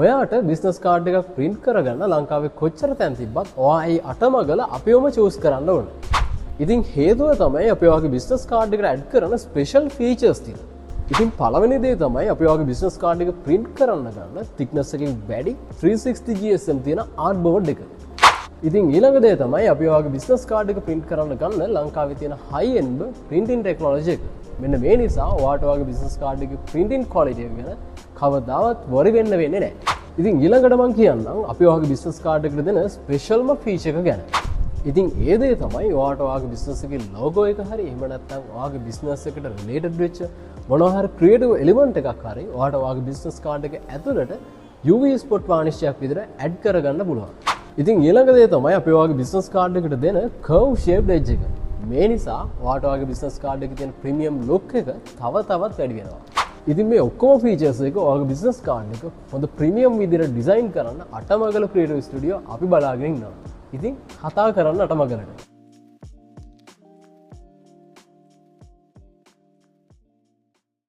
ඔයාට business card එකක් print කරගන්න ලංකාවේ කොච්චර තැන් තිබ්බත් ඔයා ඒ අටමගල අපිවම choose කරන්න ඕනේ. ඉතින් හේතුව තමයි අපි ඔයාගේ බිස්නස් කාඩ් එකට add කරන ස්පෙෂල් ෆීචර්ස් තියෙනවා. ඉතින් පළවෙනි දේ තමයි අපි ඔයාගේ බිස්නස් කාඩ් එක print කරන්න ගන්න thickness එකකින් වැඩි 360 GSM තියෙන artboard එක. ඉතින් ඊළඟ දේ තමයි අපි ඔයාගේ බිස්නස් කාඩ් එක print කරන්න ගන්න ලංකාවේ තියෙන high end printing technology එක. මෙන්න මේ නිසා ඔයාට ඔයාගේ බිස්නස් කාඩ් එකේ printing quality එක ගැන කවදාවත් worry වෙන්න වෙන්නේ නැහැ. ඉතින් ඊළඟට මම කියන්නම් අපි ඔයාගේ බිස්නස් කාඩ් එකට දෙන ස්පෙෂල්ම ෆීචර් එක ගැන. ඉතින් ඒ දේ තමයි ඔයාට ඔයාගේ බිස්නස් එකේ logo එක හරි එහෙම නැත්නම් ඔයාගේ බිස්නස් එකට related වෙච්ච මොනවා හරි creative element එකක් හරි ඔයාට ඔයාගේ බිස්නස් කාඩ් එක ඇතුළට UV spot varnishයක් විදිහට add කරගන්න පුළුවන්. ඉතින් ඊළඟ දේ තමයි අපි ඔයාගේ බිස්නස් කාඩ් එකට දෙන curve shaped edge එක. මේ නිසා ඔයාට ඔයාගේ බිස්නස් කාඩ් එකේ තියෙන ප්‍රීමියම් ලුක් එක තව තවත් වැඩි වෙනවා. ඉතින් මේ ඔක්කොම ෆීචර්ස් එක ඔයාගේ බිස්නස් කාඩ් එක හොඳ ප්‍රීමියම් විදිහට ඩිසයින් කරන්න අටමගල ක්‍රියේටිව් ස්ටුඩියෝ අපි බලාගෙන ඉන්නවා. ඉතින් කතා කරන්න අටමගලට.